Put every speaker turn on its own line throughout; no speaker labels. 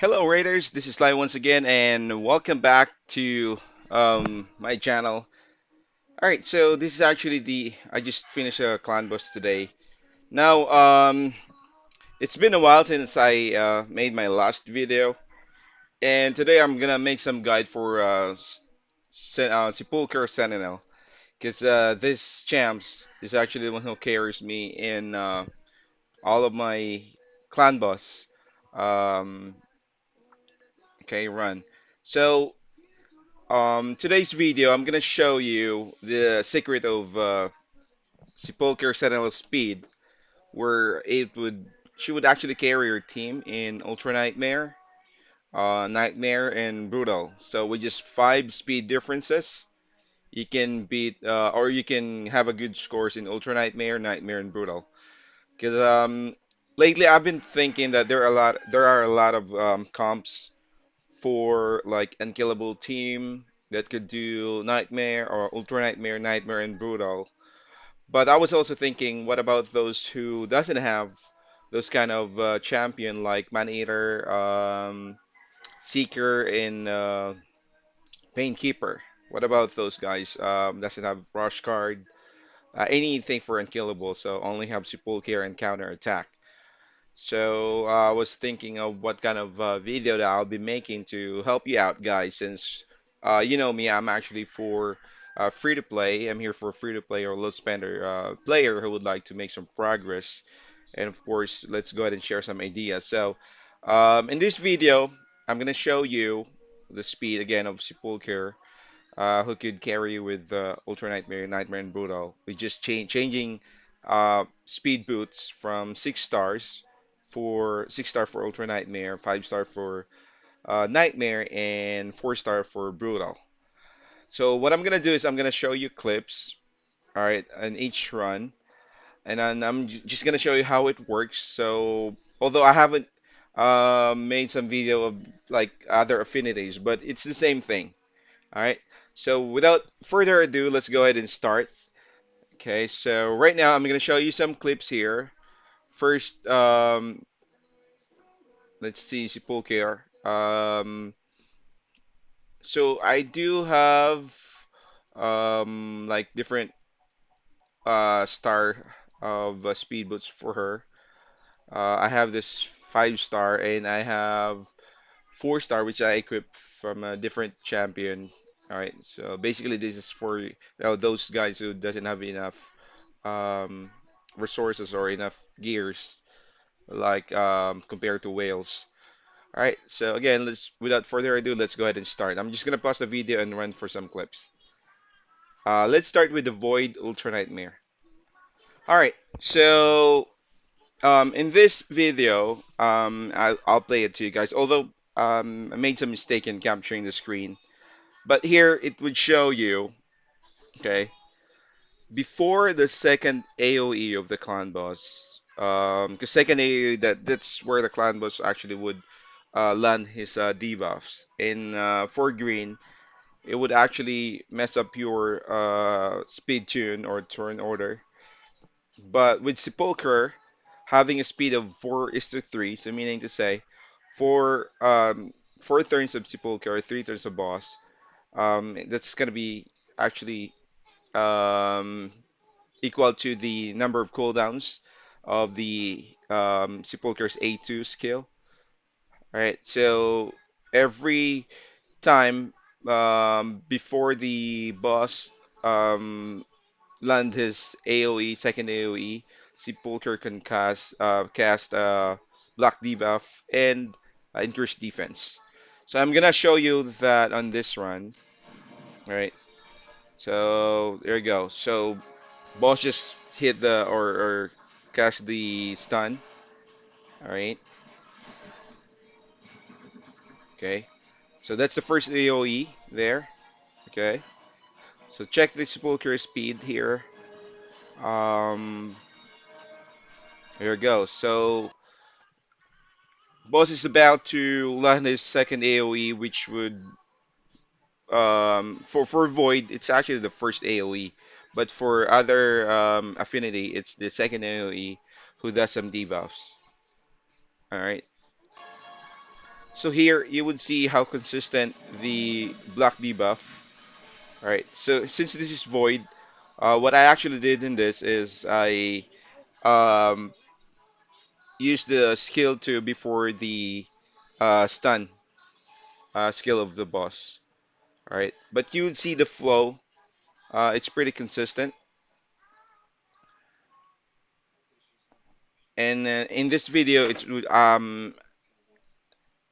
Hello, Raiders. This is Lai once again, and welcome back to my channel. All right, so this is actually I just finished a clan boss today. Now, it's been a while since I made my last video, and today I'm gonna make some guide for Sepulcher Sentinel, because this champs is actually the one who carries me in all of my clan boss. Um, okay, run. So today's video, I'm gonna show you the secret of Sepulcher Sentinel Speed, where she would actually carry her team in Ultra Nightmare, Nightmare, and Brutal. So with just five speed differences, you can beat or you can have a good scores in Ultra Nightmare, Nightmare, and Brutal. Because lately I've been thinking that there are a lot of comps for like unkillable team that could do Nightmare or Ultra Nightmare, Nightmare, and Brutal. But I was also thinking, what about those who doesn't have those kind of champion like Man Eater, Seeker, and Painkeeper? What about those guys? Doesn't have Rush card, anything for unkillable, so only have Sepulcher and counter attack. So I was thinking of what kind of video that I'll be making to help you out, guys. Since you know me, I'm actually for free to play. I'm here for a free to play or low spender player who would like to make some progress. And of course, let's go ahead and share some ideas. So in this video, I'm gonna show you the speed again of Sepulcher, who could carry with Ultra Nightmare, Nightmare, and Brutal. We just changing speed boots from 6 star for Ultra Nightmare, 5 star for Nightmare, and 4 star for Brutal. So what I'm gonna do is I'm gonna show you clips, all right, in each run, and then just gonna show you how it works. So although I haven't made some video of like other affinities, but it's the same thing. All right. So without further ado, let's go ahead and start. Okay. So right now I'm going to show you some clips here. First, let's see Sepulcher. So I do have like different star of speed boots for her. I have this 5 star and I have 4 star which I equipped from a different champion. All right. So basically this is for those guys who doesn't have enough um, resources or enough gears like compared to whales. All right, so again, let's without further ado, let's go ahead and start. I'm just gonna pause the video and run for some clips. Let's start with the Void Ultra Nightmare. All right, so in this video, I'll play it to you guys. Although I made some mistake in capturing the screen, but here it would show you, okay, before the second AOE of the clan boss, because second AOE that's where the clan boss actually would land his debuffs. In for green, it would actually mess up your speed tune or turn order. But with Sepulcher having a speed of 4:3, so meaning to say four 4 turns of Sepulcher, 3 turns of boss, that's gonna be actually um, equal to the number of cooldowns of the Sepulcher's A2 skill. Right, so every time before the boss um, land his AOE, second AOE, Sepulcher can cast block debuff and increase defense. So I'm gonna show you that on this run. All right, so there you go. So boss just hit or cast the stun. All right. Okay. So that's the first AOE there. Okay. So check the sepulchre speed here. Um, here we go. So boss is about to land his second AOE, which would for void, it's actually the first AOE, but for other affinity, it's the second AOE who does some debuffs. All right. So here you would see how consistent the black debuff. All right. So since this is void, what I actually did in this is I um, used the skill to before the stun skill of the boss. All right. But you would see the flow. It's pretty consistent. And in this video,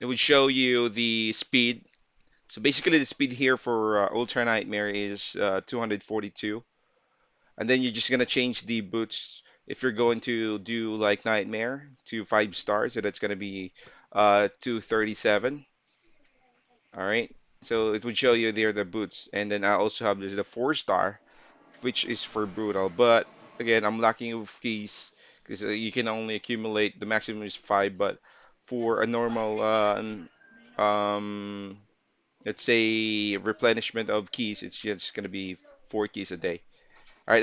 it would show you the speed. So basically, the speed here for Ultra Nightmare is 242, and then you're just gonna change the boots if you're going to do like Nightmare to 5 stars, so that's gonna be 237. All right, so it would show you there the boots, and then I also have the 4 star, which is for brutal. But again, I'm lacking of keys because you can only accumulate the maximum is 5, but for a normal um let's say replenishment of keys, it's just gonna be 4 keys a day. All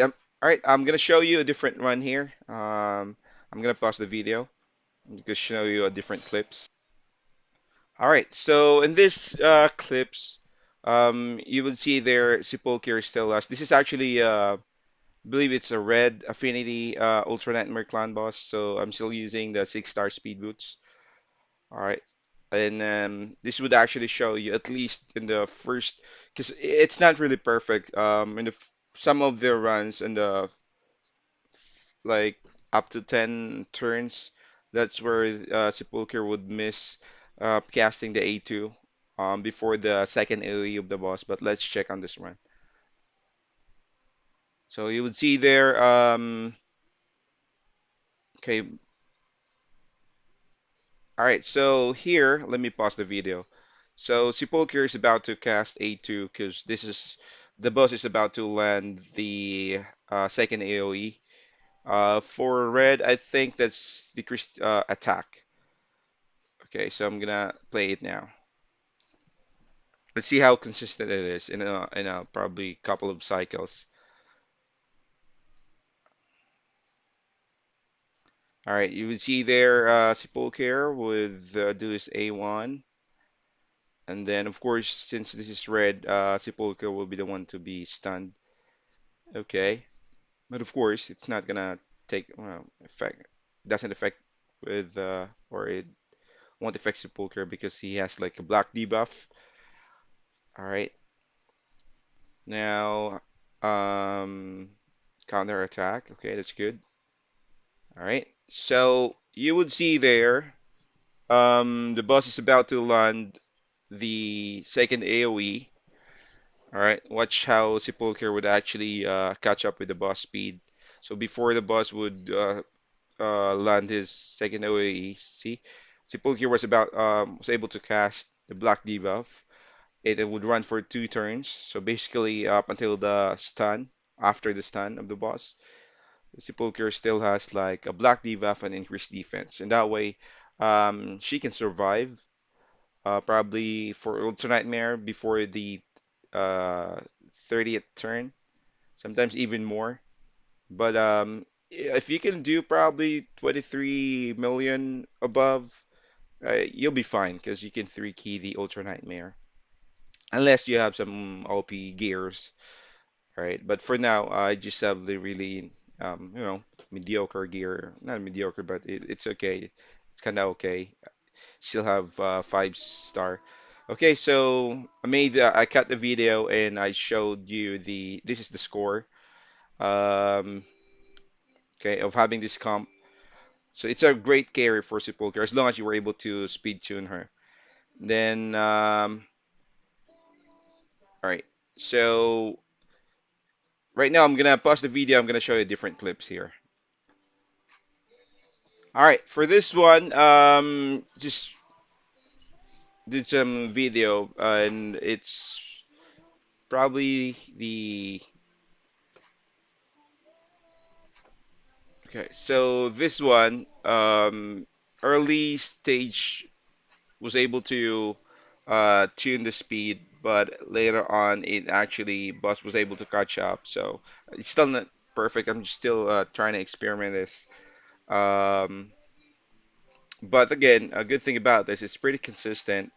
right, I'm gonna show you a different run here. I'm gonna pause the video and just show you a different clips. All right, so in this clips, you will see there Sepulcher still lost. This is actually I believe it's a red affinity Ultra Nightmare Clan boss, so I'm still using the 6 star speed boots. All right. And this would actually show you at least in the first, because it's not really perfect. In some of their runs in the like up to 10 turns, that's where Sepulcher would miss casting the A2 before the second AoE of the boss. But let's check on this one. So you would see there, okay, all right. So here, let me pause the video. So Sepulcher is about to cast A2 because this is the boss is about to land the second AoE. For red, I think that's decreased attack. Okay, so I'm gonna play it now. Let's see how consistent it is in a probably couple of cycles. All right, you would see there Sepulcher with do his A1, and then of course since this is red, Sepulcher will be the one to be stunned. Okay, but of course it's not gonna take well, effect. Doesn't affect with or it won't affect Sepulcher because he has like a black debuff. All right, now counter attack. Okay, that's good. All right, so you would see there. The boss is about to land the second AoE. All right, watch how Sepulcher would actually catch up with the boss speed. So before the boss would land his second AoE, see, Sepulcher was able to cast the black debuff. It would run for 2 turns. So basically up until the stun, after the stun of the boss, Sepulcher still has like a black debuff and increased defense, and that way she can survive probably for Ultra Nightmare before the uh, 30th turn, sometimes even more. But if you can do probably 23 million above, you'll be fine because you can 3 key the Ultra Nightmare. Unless you have some OP gears, right? But for now, I just have the really, mediocre gear. Not mediocre, but it's okay. It's kind of okay. Still have 5 star. Okay, so I cut the video and I showed you this is the score um okay of having this comp. So it's a great carry for Sepulcher as long as you were able to speed tune her. Then all right. So right now I'm gonna pause the video. I'm gonna show you different clips here. All right, for this one, just did some video and it's probably the okay, so this one, early stage was able to tune the speed, but later on it actually bus was able to catch up. So it's still not perfect. I'm still trying to experiment this. Um, But again, a good thing about this, it's pretty consistent.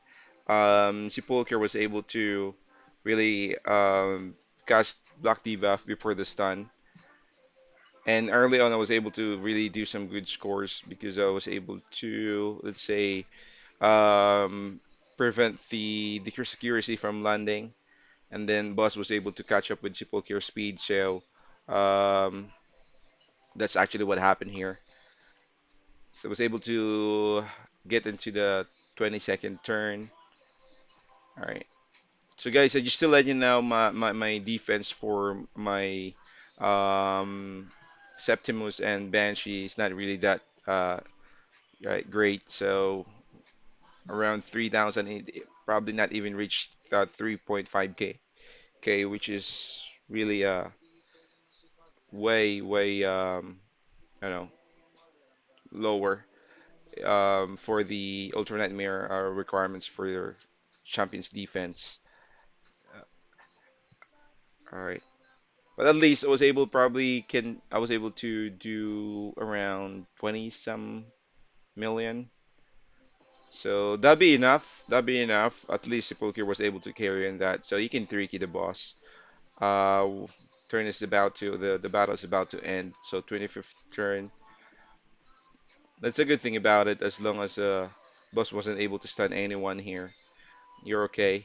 Sepulcher was able to really cast block debuff before the stun. And early on, I was able to really do some good scores because I was able to, let's say, um, prevent the decreased accuracy from landing. And then Boss was able to catch up with Sepulcher speed. So um, that's actually what happened here. So I was able to get into the 20-second turn. All right. So guys, I just to let you know my defense for my um, Septimus and Banshee is not really that right, great. So around 3,000, probably not even reached 3.5K, which is really way I don't know lower for the Ultra Nightmare requirements for your champion's defense. All right. But at least I was able to do around 20 some million. So that'd be enough. That'd be enough. At least Sepulcher was able to carry in that. So you can 3-key the boss. Uh turn is about to the battle is about to end. So 25th turn. That's a good thing about it as long as boss wasn't able to stun anyone here. You're okay.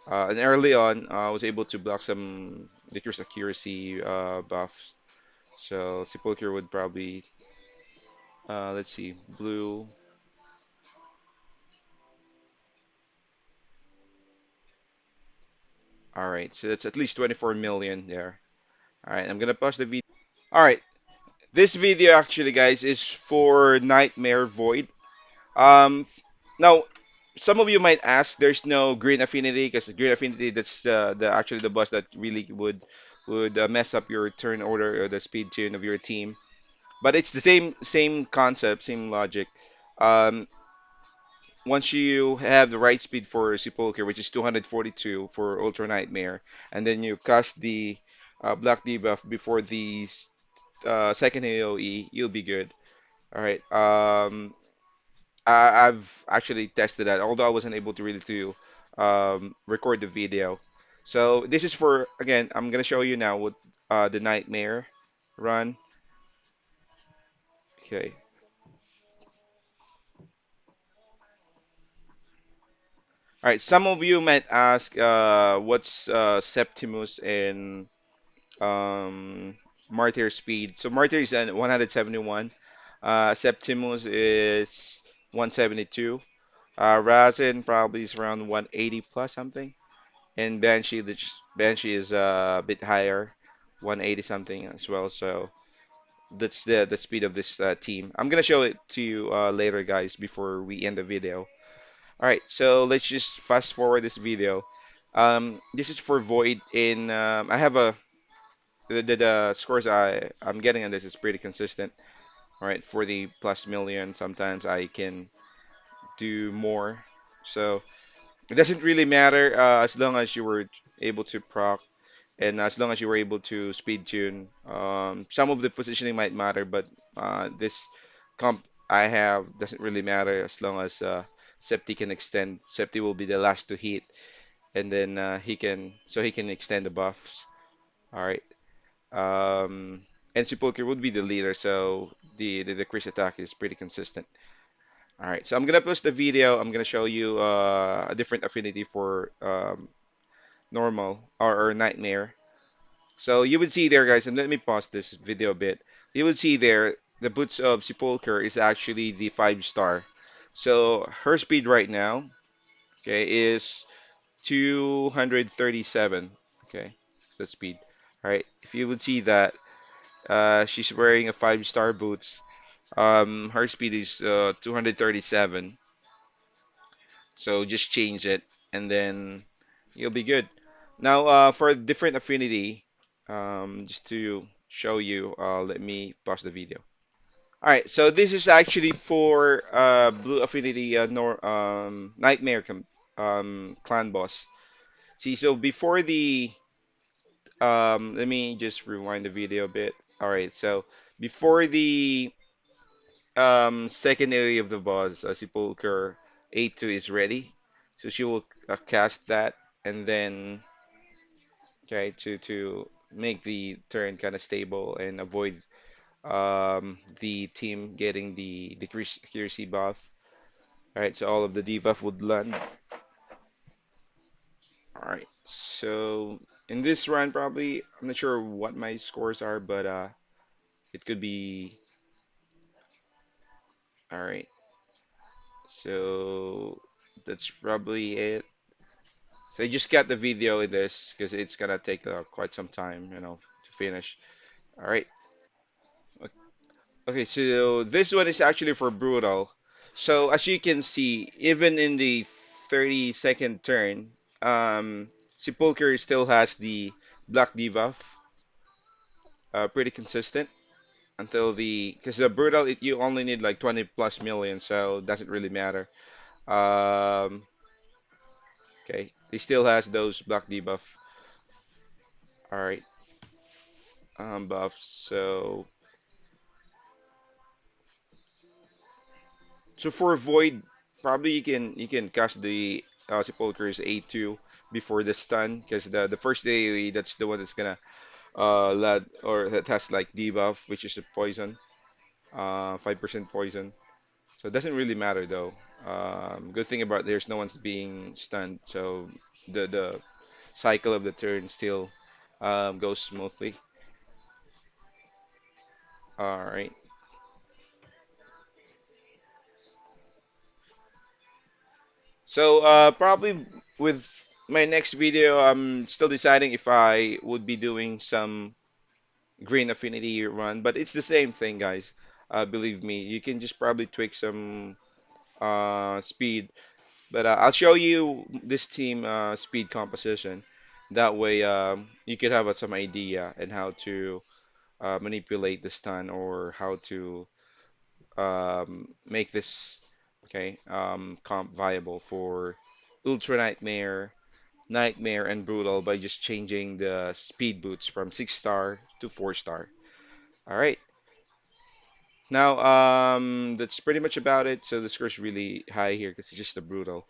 And early on, I was able to block some decreased accuracy buffs. So Sepulcher would probably, let's see, blue. All right, so that's at least 24 million there. All right, I'm gonna pause the video. All right, this video actually, guys, is for Nightmare Void. Um, now, some of you might ask, there's no green affinity because green affinity that's the actually the boss that really would mess up your turn order or the speed tune of your team. But it's the same concept, same logic. Um, once you have the right speed for Sepulcher, which is 242 for Ultra Nightmare, and then you cast the Black debuff before the second AoE, you'll be good. All right. I've actually tested that, although I wasn't able to really to record the video. So this is for again. I'm gonna show you now what the Nightmare run. Okay. All right. Some of you might ask, what's Septimus and Martyr speed. So Martyr is at 171. Septimus is 172. Razin probably is around 180 plus something. And Banshee is a bit higher, 180 something as well. So that's the speed of this team. I'm gonna show it to you later, guys, before we end the video. All right, so let's just fast forward this video. This is for Void. In I have a the scores I'm getting on this is pretty consistent. All right, 40 plus million. Sometimes I can do more. So it doesn't really matter as long as you were able to proc and as long as you were able to speed tune. Some of the positioning might matter, but this comp I have doesn't really matter as long as Septi can extend. Septi will be the last to hit, and then he can extend the buffs. All right. And Sepulcher would be the leader, so the Chris attack is pretty consistent. All right, so I'm gonna post the video. I'm gonna show you a different affinity for normal or nightmare. So you would see there, guys, and let me pause this video a bit. You would see there the boots of Sepulcher is actually the 5 star. So her speed right now, okay, is 237. Okay, the speed. All right, if you would see that, she's wearing a 5 star boots. Her speed is 237. So just change it, and then you'll be good. Now, for a different affinity, just to show you, let me pause the video. All right, so this is actually for blue affinity nor nightmare clan boss. See, so before the let me just rewind the video a bit. All right, so before the second area of the boss, Sepulcher A2 is ready. So she will cast that and then okay to make the turn kind of stable and avoid the team getting the decreased accuracy buff. All right, so all of the debuff would land. All right, so in this run, probably I'm not sure what my scores are, but it could be all right. So that's probably it. So I just got the video in this because it's gonna take quite some time, to finish. All right. Okay, so this one is actually for brutal. So as you can see, even in the 30-second turn, Sepulcher still has the black debuff, pretty consistent until the because the brutal you only need like 20 plus million, so it doesn't really matter. Um, okay, he still has those black debuff. All right, buffs. So for Void, probably you can cast the Sepulchre's A2 before the stun because the first AoE that's the one that's gonna lad or that has like debuff which is a poison, 5% poison. So it doesn't really matter though. Good thing about there's no one's being stunned, so the cycle of the turn still goes smoothly. All right. So probably with my next video, I'm still deciding if I would be doing some green affinity run, but it's the same thing, guys. Believe me, you can just probably tweak some speed, but I'll show you this team speed composition. That way, you could have some idea and how to manipulate the stun or how to make this comp viable for Ultra Nightmare, Nightmare, and Brutal by just changing the speed boots from 6 star to 4 star. All right. Now, that's pretty much about it. So the score's really high here because it's just a Brutal.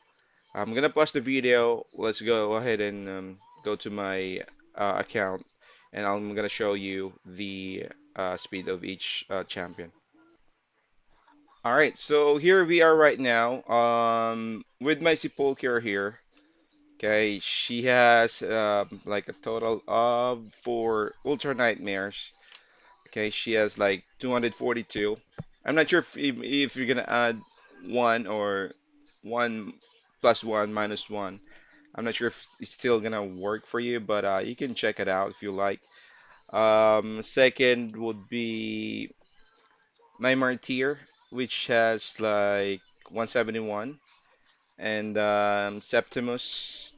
I'm gonna pause the video. Let's go ahead and go to my account, and I'm gonna show you the speed of each champion. All right, so here we are right now. With my Sepulcher here. Okay, she has like a total of four Ultra Nightmares. Okay, she has like 242. I'm not sure if you're gonna add one or one plus one minus one. I'm not sure if it's still gonna work for you, but you can check it out if you like. Second would be my Martyr, which has like 171, and Septimus.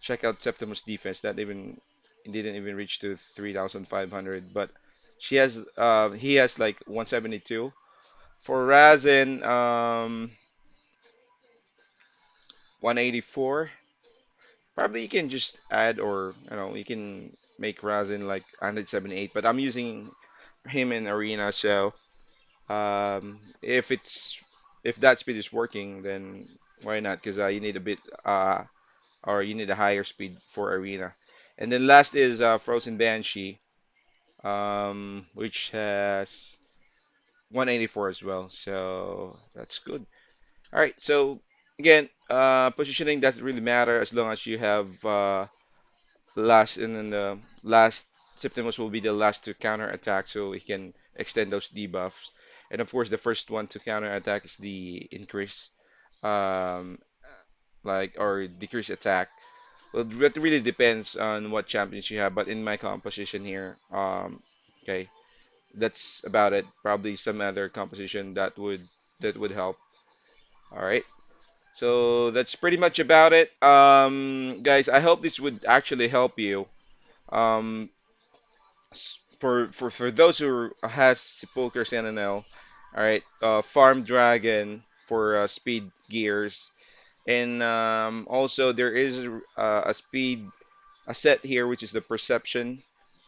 Check out Septimus defense. That even it didn't even reach to 3,500, but he has like 172. For Razin, 184. Probably you can just add or you can make Razin like 178, but I'm using him in arena, so if that speed is working, then why not? Because you need a bit or you need a higher speed for arena. And then last is Frozen Banshee, which has 184 as well, so that's good. All right, so again, positioning doesn't really matter as long as you have last and then the last Septimus will be the last to counter attack, so he can extend those debuffs. And of course, the first one to counter attack is the increase, um, like or decrease attack. Well, it really depends on what champions you have, but in my composition here, okay, that's about it. Probably some other composition that would help. All right. So that's pretty much about it. Guys, I hope this would actually help you. Um, for those who has Sepulchre's NNL, all right, Farm Dragon for speed gears, and also there is a speed a set here which is the Perception.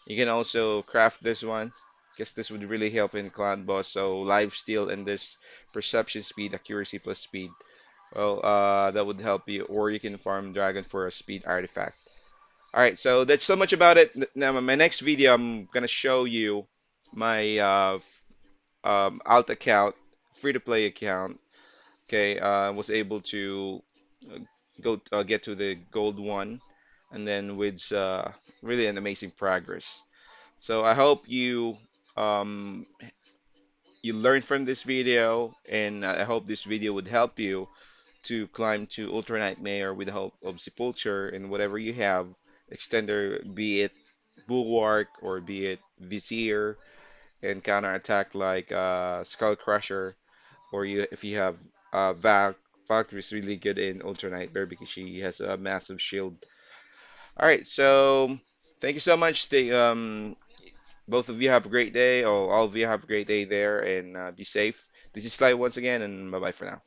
You can also craft this one. Guess this would really help in clan boss. So life steal and this perception speed, accuracy plus speed. Well, that would help you, or you can farm dragon for a speed artifact. All right, so that's so much about it. Now, my next video, I'm gonna show you my alt account, free to play account. Okay, was able to uh, go get to the gold one, and then with really an amazing progress. So I hope um, you learned from this video, and I hope this video would help you to climb to Ultra Nightmare with the help of Sepulcher and whatever you have, extender, be it Bulwark or be it Vizier, and counterattack like Skull Crusher, or you if you have Valkyrie is really good in Ultra Nightmare because she has a massive shield. All right, so thank you so much. Both of you have a great day, or all of you have a great day there, and be safe. This is Sly once again, and bye bye for now.